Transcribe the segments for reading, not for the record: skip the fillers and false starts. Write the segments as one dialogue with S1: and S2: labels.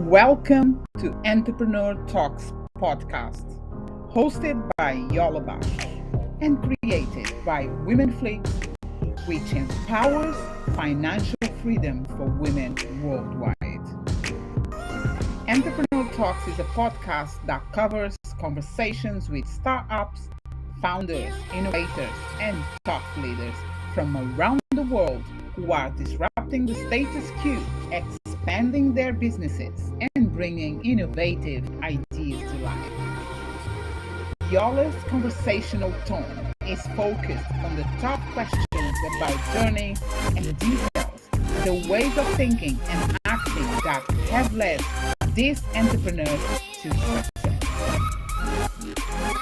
S1: Welcome to Entrepreneur Talks podcast, hosted by Yola Bastos and created by Women Flix, which empowers financial freedom for women worldwide. Entrepreneur Talks is a podcast that covers conversations with startups, founders, innovators, and thought leaders from around the world who are disrupting the status quo, expanding their businesses, and bringing innovative ideas to life. Yola's conversational tone is focused on the top questions about journey and details, the ways of thinking and acting that have led these entrepreneurs to success.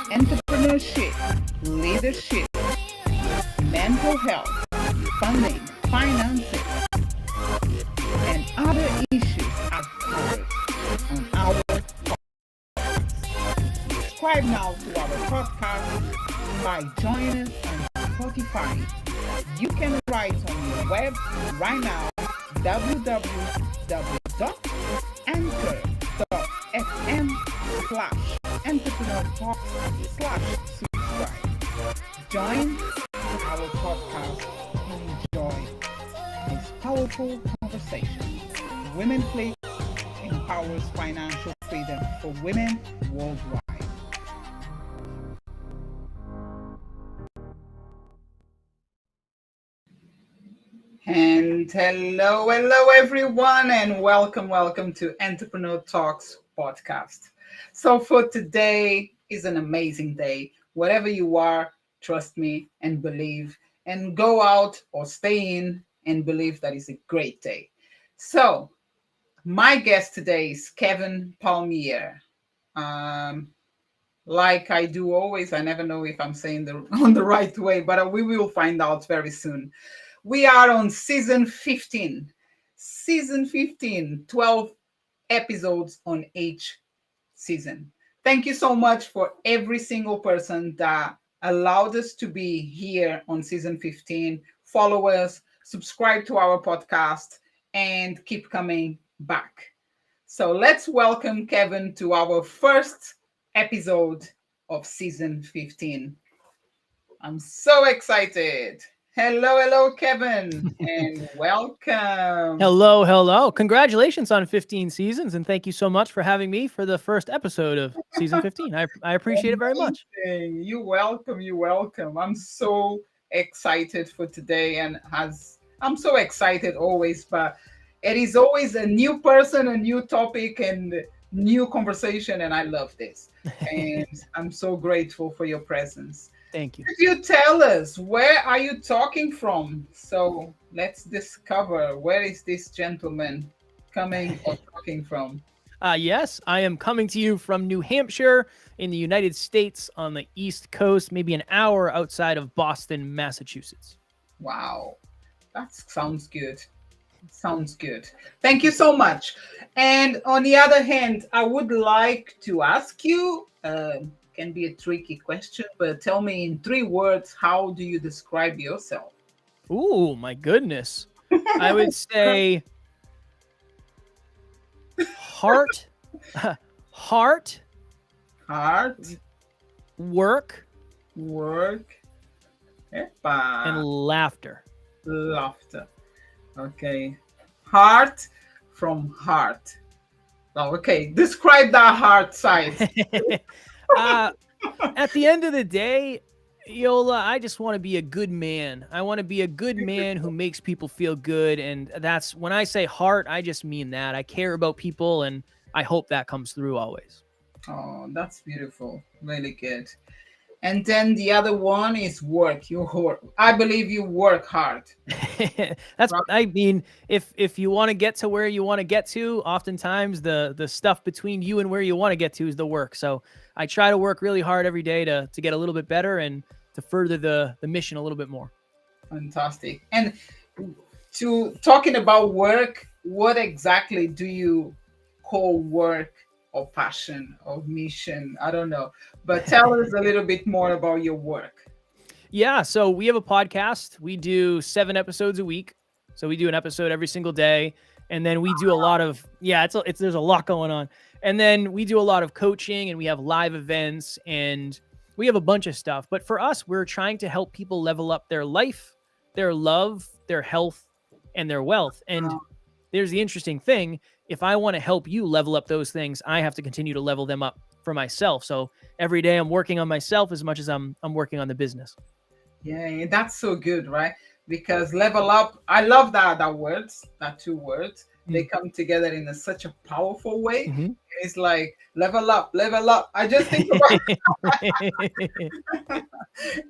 S1: Entrepreneurship, leadership, mental health, funding, finances, and other issues are covered on our podcast. Subscribe now to our podcast by joining us on Spotify. You can write on your web right now www.anchor.fm/entrepreneur talks/subscribe. Join our podcast and enjoy this powerful conversation. Women Flix empowers financial freedom for women worldwide. And hello everyone, and welcome to Entrepreneur Talks podcast. So for today is an amazing day. Whatever you are, trust me and believe, and go out or stay in and believe that is a great day. So my guest today is Kevin Palmieri. Like I do always, I never know if I'm saying on the right way, but we will find out very soon. We are on season 15. Season 15, 12 episodes on each season. Thank you so much for every single person that allowed us to be here on season 15. Follow us, subscribe to our podcast, and keep coming back. So let's welcome Kevin to our first episode of season 15. I'm so excited. Hello, Kevin, and welcome.
S2: Hello. Congratulations on 15 seasons, and thank you so much for having me for the first episode of season 15. I appreciate it very much.
S1: You're welcome. I'm so excited for today, and I'm so excited always, but it is always a new person, a new topic, and new conversation, and I love this. And I'm so grateful for your presence.
S2: Thank you.
S1: Could you tell us, where are you talking from? So let's discover, where is this gentleman coming or talking from?
S2: Yes, I am coming to you from New Hampshire in the United States on the East Coast, maybe an hour outside of Boston, Massachusetts.
S1: Wow, that sounds good. Sounds good. Thank you so much. And on the other hand, I would like to ask you, can be a tricky question, but tell me in 3 words, how do you describe yourself?
S2: Ooh, my goodness. I would say heart, work, and laughter.
S1: Okay. Heart from heart. Oh, okay. Describe that heart size.
S2: At the end of the day, Yola, I just want to be a good man. I want to be a good man who makes people feel good. And that's when I say heart, I just mean that. I care about people, and I hope that comes through always.
S1: Oh, that's beautiful. Really good. And then the other one is work. I believe you work hard.
S2: I mean, if you want to get to where you want to get to, oftentimes the stuff between you and where you want to get to is the work. So I try to work really hard every day to get a little bit better and to further the mission a little bit more.
S1: Fantastic. And to talking about work, what exactly do you call work or passion or mission? I don't know, but tell us a little bit more about your work.
S2: Yeah, so we have a podcast. We do 7 episodes a week. So we do an episode every single day. And then we do a lot of, there's a lot going on. And then we do a lot of coaching and we have live events and we have a bunch of stuff. But for us, we're trying to help people level up their life, their love, their health, and their wealth. And there's the interesting thing. If I want to help you level up those things, I have to continue to level them up for myself. So every day I'm working on myself as much as I'm working on the business.
S1: Yeah, that's so good, right? Because level up, I love that two words. They come together in such a powerful way.
S2: Mm-hmm.
S1: It's like level up, level up. I just think about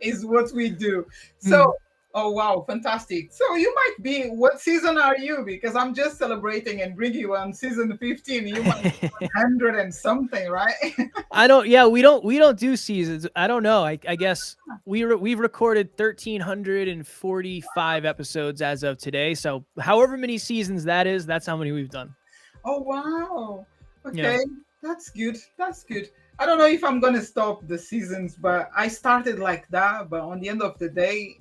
S1: is what we do. So, oh wow, fantastic. So you might be, what season are you? Because I'm just celebrating and bringing you on season 15. You might be 100 and something, right?
S2: We don't do seasons. I don't know. I guess we've recorded 1,345 episodes as of today. So however many seasons that is, that's how many we've done.
S1: Oh, wow. Okay. That's good. That's good. I don't know if I'm going to stop the seasons, but I started like that. But on the end of the day,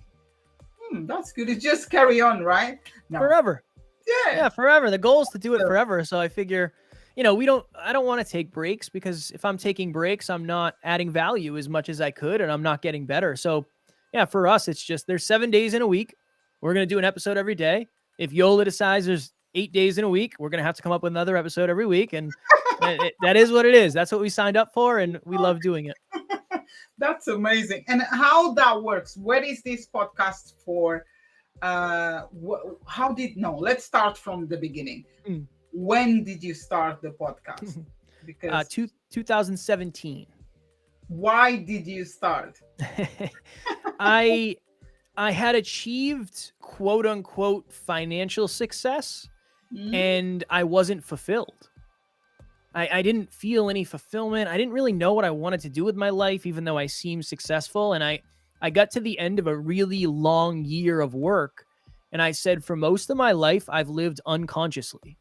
S1: that's good. It's just carry on, right?
S2: No. Forever.
S1: Yeah,
S2: forever. The goal is to do it forever. So I figure, I don't want to take breaks because if I'm taking breaks, I'm not adding value as much as I could and I'm not getting better. So yeah, for us, it's just there's 7 days in a week. We're going to do an episode every day. If Yola decides there's 8 days in a week, we're going to have to come up with another episode every week. And that is what it is. That's what we signed up for. And we love doing it.
S1: That's amazing. And how that works? What is this podcast for? Let's start from the beginning. When did you start the podcast?
S2: Because 2017.
S1: Why did you start?
S2: I had achieved quote unquote financial success and I wasn't fulfilled. I didn't feel any fulfillment. I didn't really know what I wanted to do with my life, even though I seemed successful. And I got to the end of a really long year of work. And I said, for most of my life, I've lived unconsciously.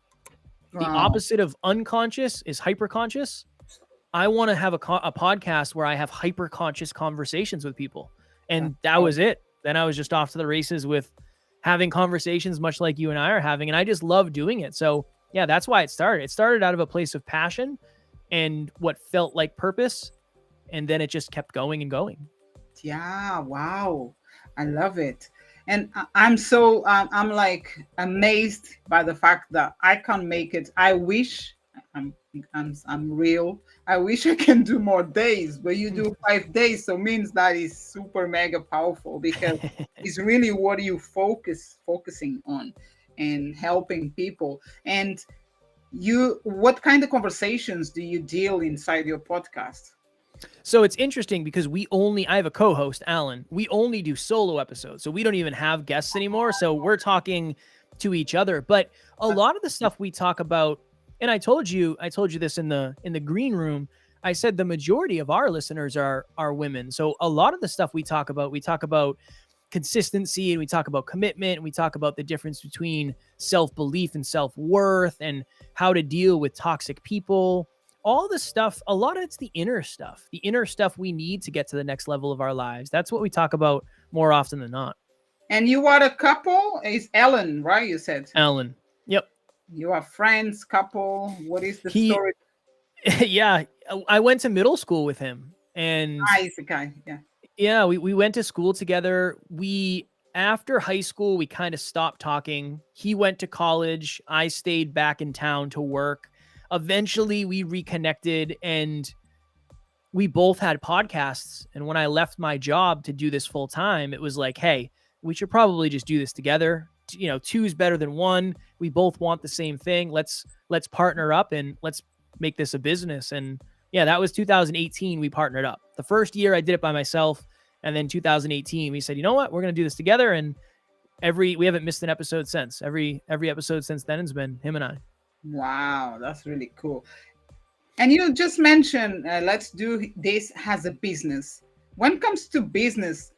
S2: Wow. The opposite of unconscious is hyperconscious. I want to have a podcast where I have hyperconscious conversations with people. And that was it. Then I was just off to the races with having conversations much like you and I are having. And I just love doing it. So yeah, that's why it started. It started out of a place of passion and what felt like purpose. And then it just kept going and going.
S1: Yeah. Wow. I love it. And I'm so, I'm like amazed by the fact that I can't make it. I wish I'm real. I wish I can do more days, but you do 5 days. So means that is super mega powerful because it's really what you focusing on and helping people. And what kind of conversations do you deal inside your podcast?
S2: So it's interesting because I have a co-host, Alan. We only do solo episodes. So we don't even have guests anymore. So we're talking to each other. But a lot of the stuff we talk about, and I told you this in the green room, I said the majority of our listeners are women. So a lot of the stuff we talk about consistency and we talk about commitment and we talk about the difference between self-belief and self-worth and how to deal with toxic people. All the stuff, a lot of it's the inner stuff we need to get to the next level of our lives. That's what we talk about more often than not.
S1: And you are a couple? It's Ellen, right? You said.
S2: Ellen. Yep.
S1: You are friends, couple. What is the story?
S2: Yeah. I went to middle school with him. And
S1: nice guy. Yeah.
S2: Yeah. We went to school together. After high school, we kind of stopped talking. He went to college. I stayed back in town to work. Eventually we reconnected and we both had podcasts. And when I left my job to do this full time, it was like, hey, we should probably just do this together. Two is better than one. We both want the same thing. Let's partner up and let's make this a business. And yeah, that was 2018. We partnered up. The first year I did it by myself. And then 2018, we said, you know what, we're going to do this together. And we haven't missed an episode since. Every episode since then has been him and I.
S1: Wow, that's really cool. And you just mentioned, let's do this as a business. When it comes to business,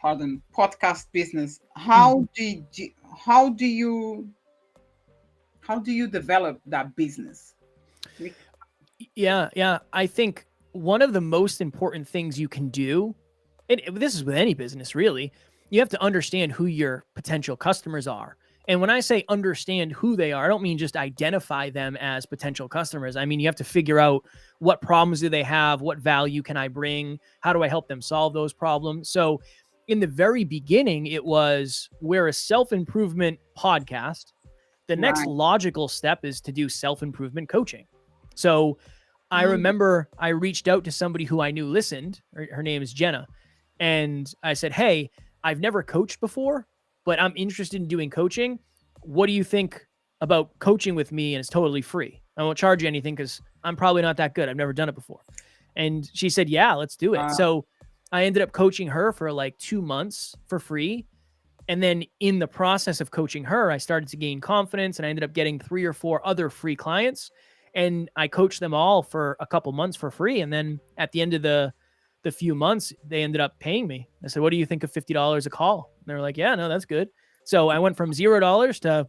S1: podcast business, how do you develop that business?
S2: Yeah. I think one of the most important things you can do, and this is with any business really, you have to understand who your potential customers are. And when I say understand who they are, I don't mean just identify them as potential customers. I mean, you have to figure out what problems do they have? What value can I bring? How do I help them solve those problems? So in the very beginning, it was, we're a self-improvement podcast. The next
S1: Right.
S2: logical step is to do self-improvement coaching. So I
S1: Mm.
S2: remember I reached out to somebody who I knew listened. Her name is Jenna. And I said, hey, I've never coached before, but I'm interested in doing coaching. What do you think about coaching with me? And it's totally free. I won't charge you anything because I'm probably not that good. I've never done it before. And she said, yeah, let's do it.
S1: Uh,
S2: So I ended up coaching her for like 2 months for free. And then in the process of coaching her, I started to gain confidence and I ended up getting 3 or 4 other free clients. And I coached them all for a couple months for free. And then at the end of the few months, they ended up paying me. I said, what do you think of $50 a call? And they were like, yeah, no, that's good. So I went from $0 to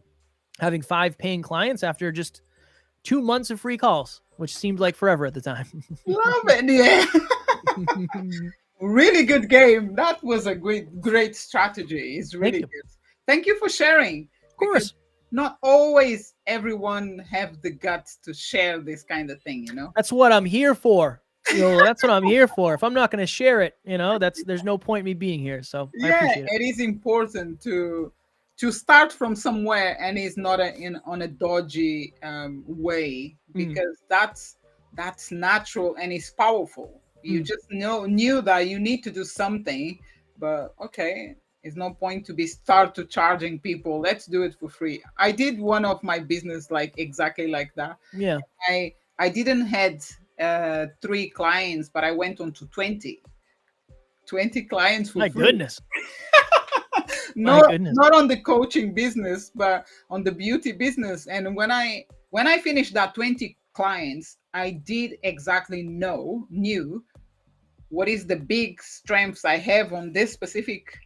S2: having 5 paying clients after just 2 months of free calls, which seemed like forever at the time.
S1: Love it. Yeah. Really good game. That was a great strategy. It's really good. Thank you for sharing.
S2: Of course.
S1: Not always everyone have the guts to share this kind of thing, you know.
S2: That's what I'm here for. That's what I'm here for. If I'm not going to share it, there's no point me being here. So I appreciate it.
S1: It is important to start from somewhere, and it's not on a dodgy way, because that's natural and it's powerful. You just knew that you need to do something, but okay, it's no point to start to charging people. Let's do it for free. I did one of my business like exactly like that.
S2: Yeah.
S1: I didn't had 3 clients, but I went on to 20 clients for
S2: free. Goodness.
S1: Not on the coaching business, but on the beauty business. And when I finished that 20 clients, I did exactly knew what is the big strengths I have on this specific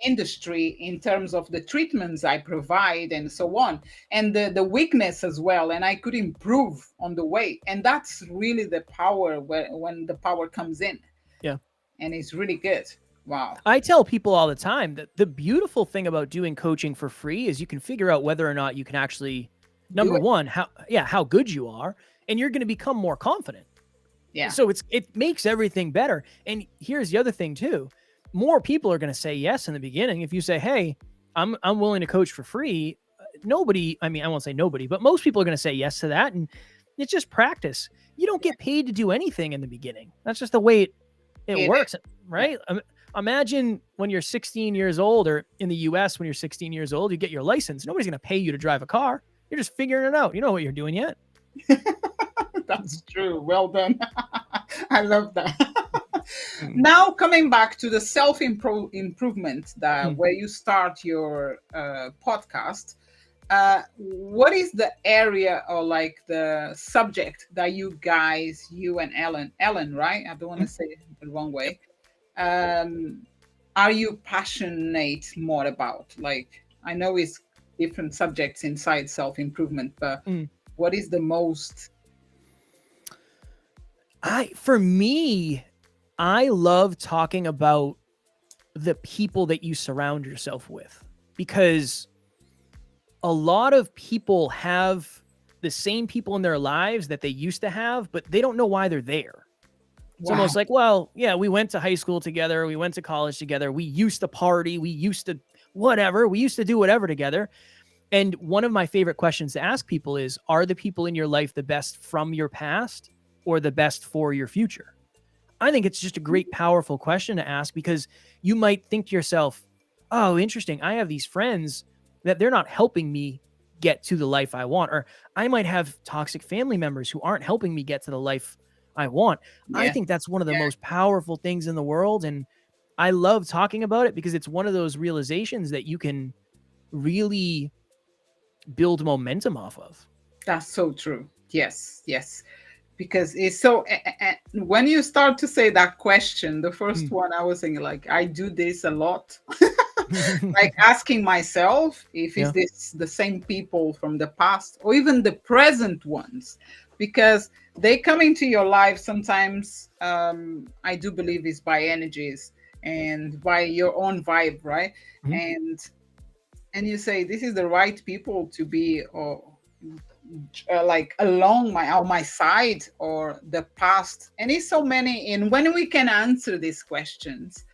S1: industry in terms of the treatments I provide and so on, and the weakness as well, and I could improve on the way. And that's really the power when the power comes in.
S2: Yeah.
S1: And it's really good. Wow.
S2: I tell people all the time that the beautiful thing about doing coaching for free is you can figure out whether or not you can actually, number one, how good you are, and you're going to become more confident.
S1: Yeah.
S2: So it makes everything better. And here's the other thing too. More people are going to say yes in the beginning. If you say, hey, I'm willing to coach for free, nobody, I won't say nobody, but most people are going to say yes to that. And it's just practice. You don't get paid to do anything in the beginning. That's just the way it works, right? Imagine when you're 16 years old, or in the US, when you're 16 years old, you get your license. Nobody's going to pay you to drive a car. You're just figuring it out. You know what you're doing yet.
S1: That's true. Well done. I love that. Now, coming back to the self-improvement where you start your podcast, what is the area or like the subject that you and Ellen, right? I don't want to say it the wrong way. Are you passionate more about? Like, I know it's different subjects inside self-improvement, but what is the most?
S2: For me, I love talking about the people that you surround yourself with, because a lot of people have the same people in their lives that they used to have, but they don't know why they're there. It's almost like, well, yeah, we went to high school together. We went to college together. We used to party. We used to whatever. We used to do whatever together. And one of my favorite questions to ask people is, are the people in your life the best from your past or the best for your future? I think it's just a great, powerful question to ask, because you might think to yourself, oh, interesting. I have these friends that they're not helping me get to the life I want. Or I might have toxic family members who aren't helping me get to the life I want. Yeah. I think that's one of the most powerful things in the world. And I love talking about it because it's one of those realizations that you can really build momentum off of.
S1: That's so true. Yes. Because it's so, when you start to say that question, the first one I was thinking, like, I do this a lot. Like asking myself if is this the same people from the past or even the present ones, because they come into your life sometimes. I do believe it's by energies and by your own vibe, right? And and you say this is the right people to be, or like along my on my side, or the past. And it's so many. And when we can answer these questions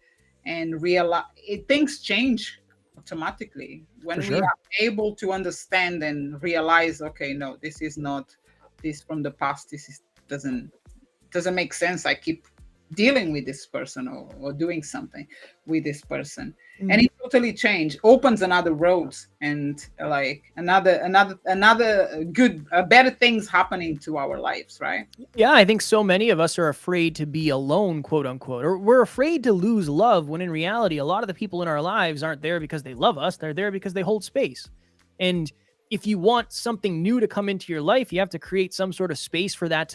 S1: and realize it, things change automatically
S2: For
S1: when we
S2: sure.
S1: are able to understand and realize, okay, no, this is not this from the past. This is doesn't make sense. I keep dealing with this person, or doing something with this person, and
S2: Mm.
S1: it totally change, opens another roads, and like another good, better things happening to our lives, right?
S2: Yeah, I think so many of us are afraid to be alone, quote unquote, or we're afraid to lose love when in reality, a lot of the people in our lives aren't there because they love us. They're there because they hold space. And if you want something new to come into your life, you have to create some sort of space for that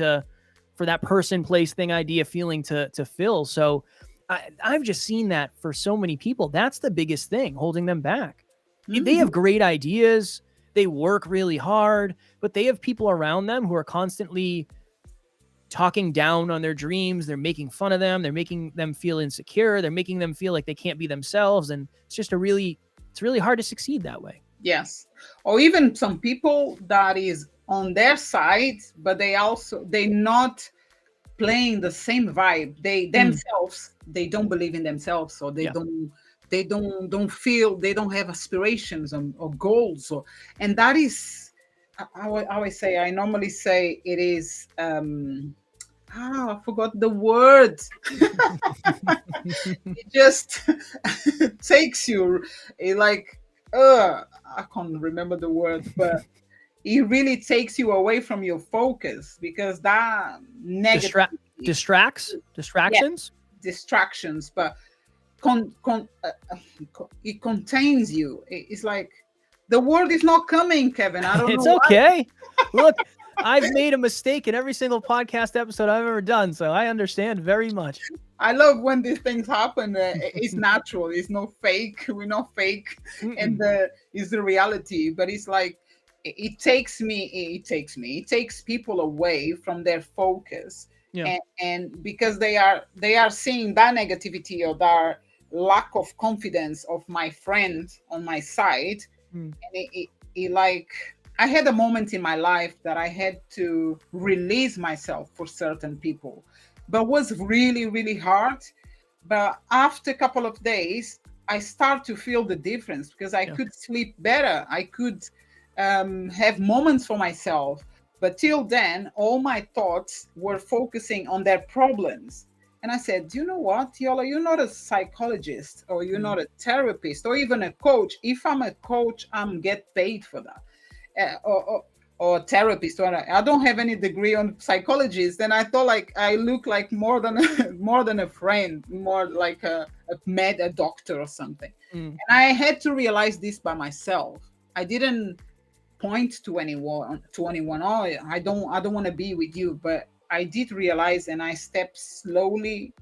S2: for that person, place, thing, idea, feeling to fill. So I've just seen that for so many people. That's the biggest thing holding them back. They
S1: Mhm.
S2: have great ideas, they work really hard, but they have people around them who are constantly talking down on their dreams. They're making fun of them. They're making them feel insecure. They're making them feel like they can't be themselves. And it's really hard to succeed that way.
S1: Yes, or even some people that is on their side, but they not playing the same vibe. They
S2: Mm,
S1: themselves, they don't believe in themselves, or
S2: yeah.
S1: they don't feel, they don't have aspirations, or goals, or and that is, I always say, I normally say it is, I forgot the word. It just takes you, like, I can't remember the word, but it really takes you away from your focus, because that
S2: Distract
S1: negativity, yeah,
S2: distractions.
S1: distractions, but it contains you. It's like the word is not coming, Kevin. I don't know
S2: It's
S1: why.
S2: okay. Look, I've made a mistake in every single podcast episode I've ever done, so I understand very much.
S1: I love when these things happen. It's natural. It's not fake. We're not fake, and
S2: Mm-mm.
S1: it's the reality. But it's like it takes people away from their focus,
S2: Yeah.
S1: and because they are seeing that negativity, or that lack of confidence of my friend on my side,
S2: Mm.
S1: and it like, I had a moment in my life that I had to release myself for certain people, but was really really hard. But after a couple of days, I start to feel the difference, because I
S2: Yeah.
S1: could sleep better. I could have moments for myself. But till then, all my thoughts were focusing on their problems. And I said, you know what, Yola, you're not a psychologist, or you're
S2: Mm.
S1: not a therapist, or even a coach. If I'm a coach, I'm get paid for that. Or therapist, or I don't have any degree on psychologist. Then I thought, like, I look like more than more than a friend, more like a doctor or something.
S2: Mm.
S1: And I had to realize this by myself. I didn't point to anyone. Oh, I don't want to be with you. But I did realize, and I stepped slowly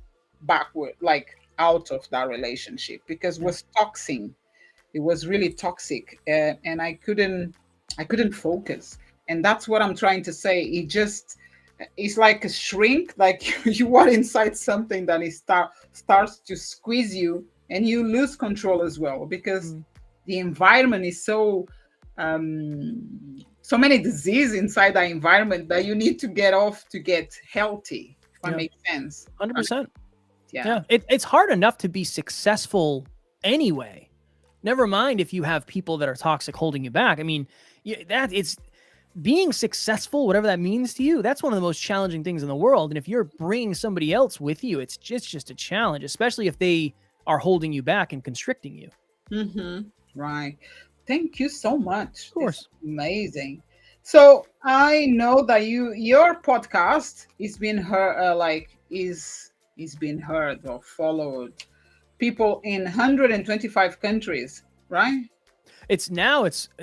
S1: backward, like out of that relationship, because it
S2: Yeah.
S1: was toxic. It was really toxic, and I couldn't focus. And that's what I'm trying to say. It's like a shrink, like you are inside something that starts to squeeze you, and you lose control as well, because
S2: Mm.
S1: the environment is so many disease inside that environment, that you need to get off to get healthy, if I
S2: Yeah.
S1: make sense.
S2: 100%.
S1: Yeah.
S2: Yeah. It's hard enough to be successful anyway. Never mind if you have people that are toxic holding you back. I mean, that it's being successful, whatever that means to you. That's one of the most challenging things in the world. And if you're bringing somebody else with you, it's just a challenge, especially if they are holding you back and constricting you.
S1: Mm-hmm. Right. Thank you so
S2: Of
S1: much. This is
S2: course.
S1: amazing. So I know that your podcast is being heard, is being heard or followed people in 125 countries, right?
S2: It's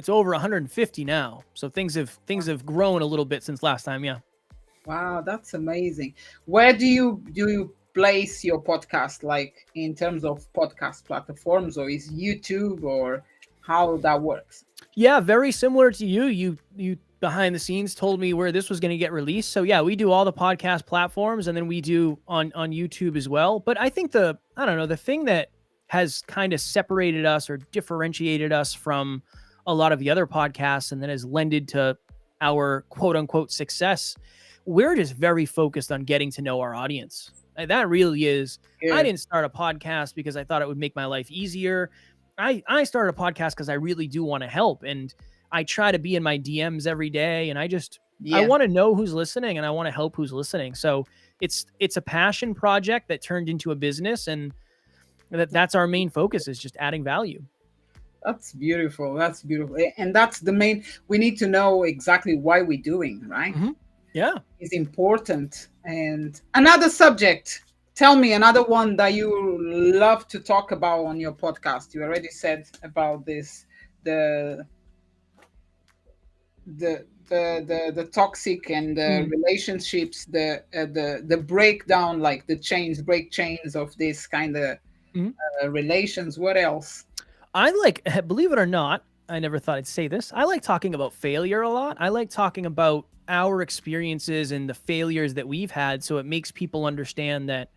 S2: over 150 now. So things have grown a little bit since last time. Yeah.
S1: Wow, that's amazing. Where do you place your podcast, like in terms of podcast platforms, or is YouTube, or how that works?
S2: Yeah, very similar to you. You behind the scenes told me where this was going to get released. So yeah, we do all the podcast platforms and then we do on YouTube as well. But I think I don't know, the thing that has kind of separated us or differentiated us from a lot of the other podcasts and then has lended to our quote unquote success. We're just very focused on getting to know our audience. And that really is. I
S1: Good.
S2: didn't start a podcast because I thought it would make my life easier. I started a podcast because I really do want to help. And I try to be in my DMs every day. And I
S1: Yeah.
S2: want to know who's listening and I want to help who's listening. So it's a passion project that turned into a business, and that's our main focus, is just adding value.
S1: That's beautiful. That's beautiful. And that's the main, we need to know exactly why we're doing, right?
S2: Mm-hmm. Yeah.
S1: It's important. And another subject, tell me another one that you love to talk about on your podcast. You already said about this, the the toxic and the relationships, the breakdown, like the break chains of this kind of relations. What else?
S2: I like, believe it or not, I never thought I'd say this. I like talking about failure a lot. I like talking about our experiences and the failures that we've had, so it makes people understand that,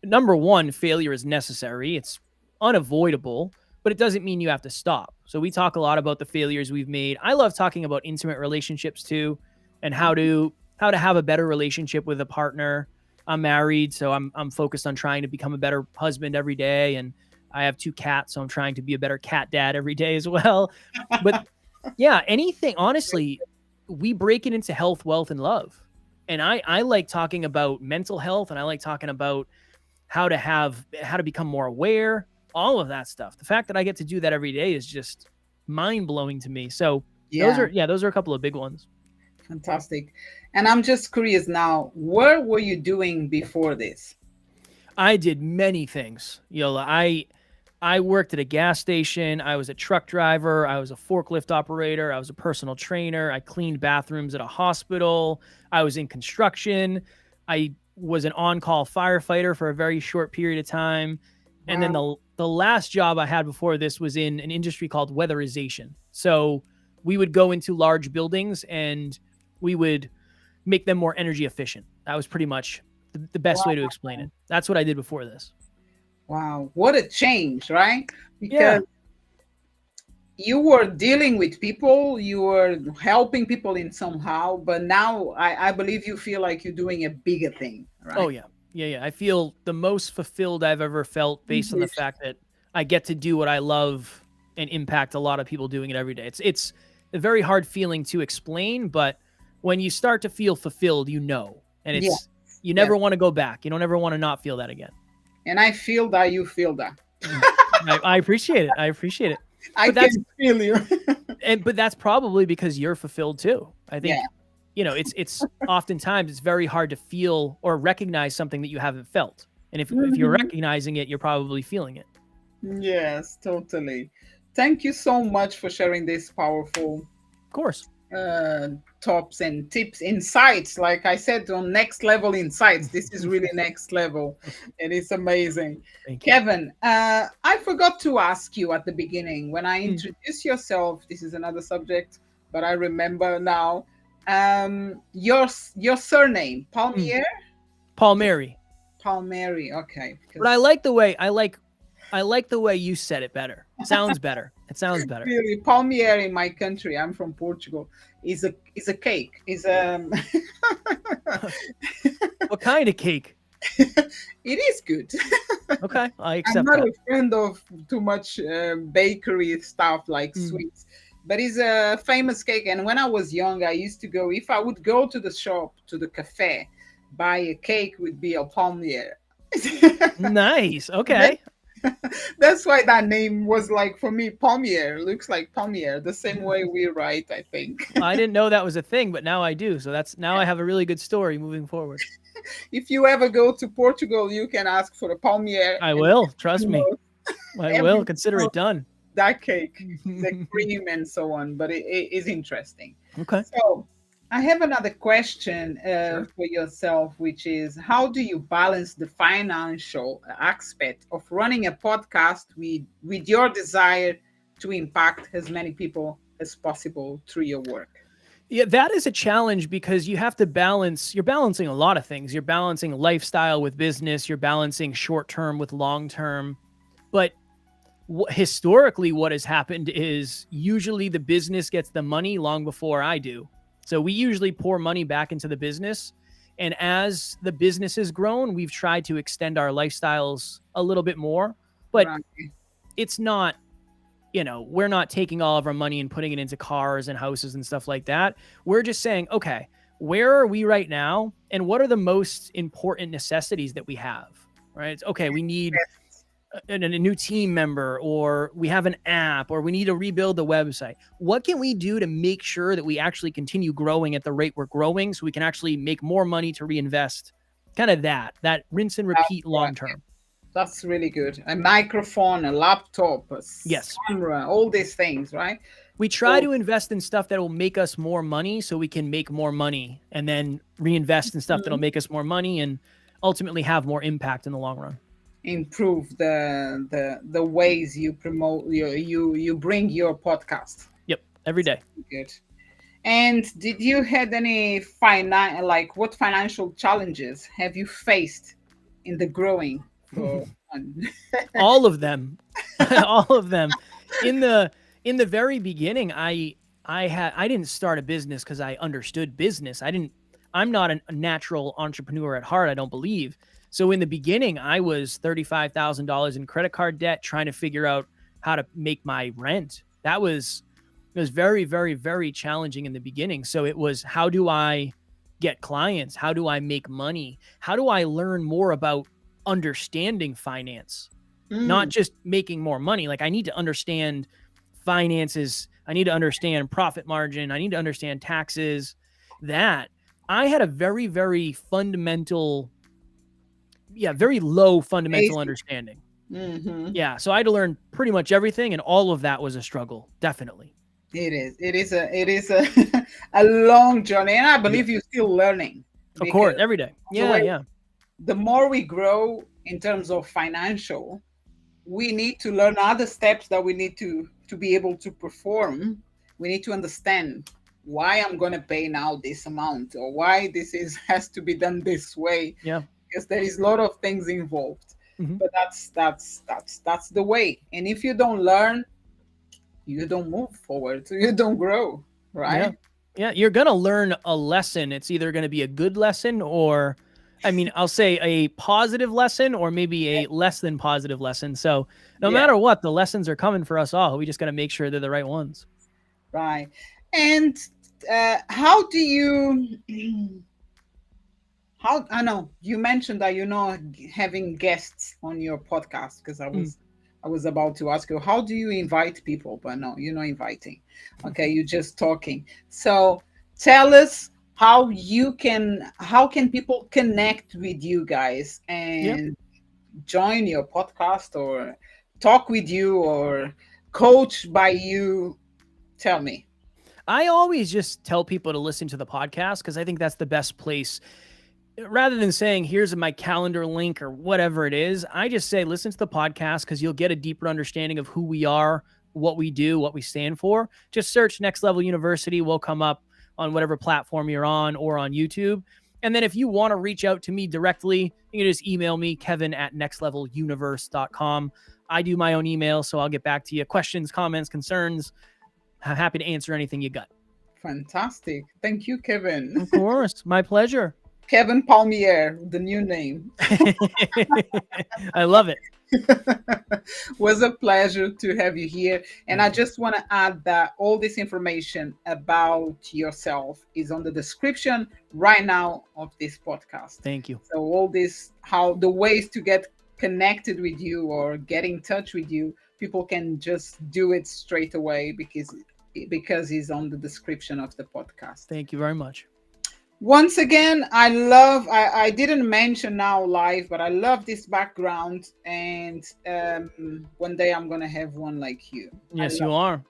S2: number one, failure is necessary. It's unavoidable, but it doesn't mean you have to stop. So we talk a lot about the failures we've made. I love talking about intimate relationships too, and how to have a better relationship with a partner. I'm married, so I'm focused on trying to become a better husband every day, and I have 2 cats, so I'm trying to be a better cat dad every day as well. But yeah, anything, honestly, we break it into health, wealth, and love. And I like talking about mental health, and I like talking about how to become more aware, all of that stuff. The fact that I get to do that every day is just mind blowing to me. So those are a couple of big ones.
S1: Fantastic. And I'm just curious now, what were you doing before this?
S2: I did many things, Yola. I worked at a gas station. I was a truck driver. I was a forklift operator. I was a personal trainer. I cleaned bathrooms at a hospital. I was in construction. I was an on-call firefighter for a very short period of time. Wow. And then the last job I had before this was in an industry called weatherization. So we would go into large buildings and we would make them more energy efficient. That was pretty much the best way to explain it. That's what I did before this.
S1: Wow, what a change, right? Because you were dealing with people, you were helping people in somehow, but now I believe you feel like you're doing a bigger thing, right?
S2: Oh, yeah. Yeah. I feel the most fulfilled I've ever felt based on the fact that I get to do what I love and impact a lot of people doing it every day. It's a very hard feeling to explain, but when you start to feel fulfilled, you know, and you never want to go back. You don't ever want to not feel that again.
S1: And I feel that you feel that.
S2: I appreciate it. I appreciate it.
S1: I can feel you.
S2: But that's probably because you're fulfilled too. I think, it's oftentimes it's very hard to feel or recognize something that you haven't felt. And if you're recognizing it, you're probably feeling it.
S1: Yes, totally. Thank you so much for sharing this powerful,
S2: of course,
S1: tops and tips, insights. Like I said, on next level insights. This is really next level, and it's amazing. Kevin, I forgot to ask you at the beginning when I introduced yourself. This is another subject, but I remember now. Your surname, Palmieri.
S2: Palmieri.
S1: Palmieri. Okay.
S2: But I like the way you said it better. It sounds better. It sounds better.
S1: Really, Palmieri in my country, I'm from Portugal, is a cake. Is
S2: What kind of cake?
S1: It is good.
S2: Okay, I accept
S1: I'm not
S2: that.
S1: a friend of too much bakery stuff like sweets, but it's a famous cake. And when I was young, I used to go, if I would go to the shop, to the cafe, buy a cake, would be a Palmieri.
S2: Nice. Okay.
S1: That's why that name was like, for me, Palmieri looks like Palmieri, the same way we write, I think.
S2: I didn't know that was a thing, but now I do. So I have a really good story moving forward.
S1: If you ever go to Portugal, you can ask for a Palmieri.
S2: I will. Trust me. I will consider it done.
S1: That cake, the cream and so on, but it is interesting.
S2: Okay.
S1: So I have another question for yourself, which is, how do you balance the financial aspect of running a podcast with your desire to impact as many people as possible through your work?
S2: Yeah, that is a challenge because you have to you're balancing a lot of things. You're balancing lifestyle with business. You're balancing short-term with long-term. But historically, what has happened is usually the business gets the money long before I do. So we usually pour money back into the business. And as the business has grown, we've tried to extend our lifestyles a little bit more. But
S1: Right.
S2: it's not, we're not taking all of our money and putting it into cars and houses and stuff like that. We're just saying, okay, where are we right now? And what are the most important necessities that we have? Right? It's, okay, we need a new team member, or we have an app, or we need to rebuild the website. What can we do to make sure that we actually continue growing at the rate we're growing so we can actually make more money to reinvest? Kind of that rinse and repeat long term.
S1: That's really good. A microphone, a laptop, a
S2: Yes.
S1: camera, all these things, right?
S2: We try to invest in stuff that will make us more money so we can make more money, and then reinvest in stuff that'll make us more money and ultimately have more impact in the long run.
S1: Improve the ways you promote you bring your podcast.
S2: Yep, every day.
S1: Good. And did you had any what financial challenges have you faced in the growing for
S2: All of them. All of them. In the very beginning, I didn't start a business because I understood business. I'm not a natural entrepreneur at heart, I don't believe. So in the beginning, I was $35,000 in credit card debt, trying to figure out how to make my rent. It was very, very, very challenging in the beginning. So it was, how do I get clients? How do I make money? How do I learn more about understanding finance? Not just making more money. Like, I need to understand finances. I need to understand profit margin. I need to understand taxes. That I had a very, very fundamental, very low fundamental understanding. Yeah. So I had to learn pretty much everything, and all of that was a struggle. Definitely.
S1: It is a a long journey, and I believe you're still learning.
S2: Of course, every day. Yeah.
S1: The more we grow in terms of financial, we need to learn other steps that we need to be able to perform. We need to understand why I'm going to pay now this amount, or why has to be done this way.
S2: Yeah.
S1: Because there is a lot of things involved. But that's the way. And if you don't learn, you don't move forward, so you don't grow, right?
S2: Yeah, you're gonna learn a lesson. It's either gonna be a good lesson, or I'll say a positive lesson, or maybe a less than positive lesson. So no matter what, the lessons are coming for us all. We just got to make sure they're the right ones.
S1: Right. And how do you, I know you mentioned that having guests on your podcast, because I was about to ask you, how do you invite people? But no, you're not inviting. Okay, you're just talking. So tell us how can people connect with you guys and join your podcast, or talk with you, or coach by you. Tell me.
S2: I always just tell people to listen to the podcast, because I think that's the best place. Rather than saying, here's my calendar link or whatever it is, I just say, listen to the podcast, because you'll get a deeper understanding of who we are, what we do, what we stand for. Just search Next Level University. We'll come up on whatever platform you're on, or on YouTube. And then if you want to reach out to me directly, you can just email me, kevin@nextleveluniverse.com. I do my own email, so I'll get back to you. Questions, comments, concerns. I'm happy to answer anything you got.
S1: Fantastic. Thank you, Kevin.
S2: Of course. My pleasure.
S1: Kevin Palmieri, the new name.
S2: I love it.
S1: Was a pleasure to have you here. And I just want to add that all this information about yourself is on the description right now of this podcast.
S2: Thank you.
S1: So all this, how the ways to get connected with you or get in touch with you, people can just do it straight away, because it's on the description of the podcast.
S2: Thank you very much.
S1: Once again, I didn't mention now live, but I love this background, and one day I'm going to have one like you.
S2: Yes, you are.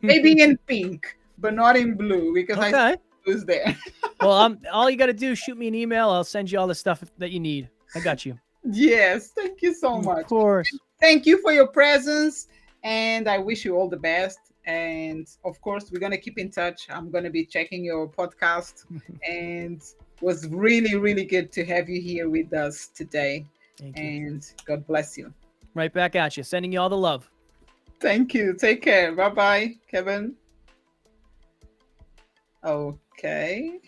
S1: Maybe in pink, but not in blue, because I was there.
S2: Well, all you got to do is shoot me an email. I'll send you all the stuff that you need. I got you.
S1: Yes, thank you so much.
S2: Of course.
S1: Thank you for your presence, and I wish you all the best. And of course, we're going to keep in touch. I'm going to be checking your podcast, and it was really, really good to have you here with us today.
S2: Thank you.
S1: And God bless you.
S2: Right back at you. Sending you all the love.
S1: Thank you. Take care. Bye-bye, Kevin. Okay.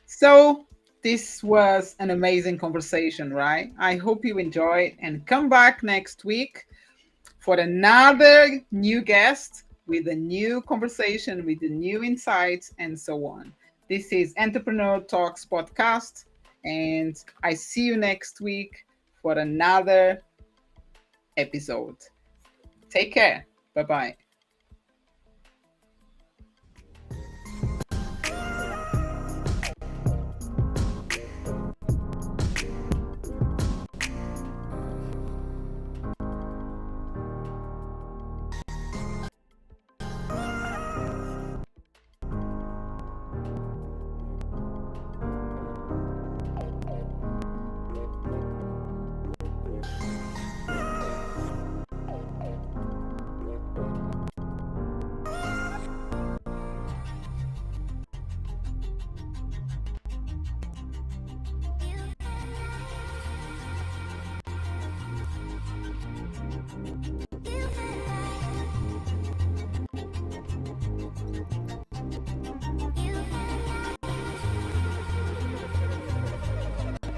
S1: So this was an amazing conversation, right? I hope you enjoyed and come back next week for another new guest with a new conversation, with the new insights, and so on. This is Entrepreneur Talks podcast, and I see you next week for another episode. Take care. Bye bye.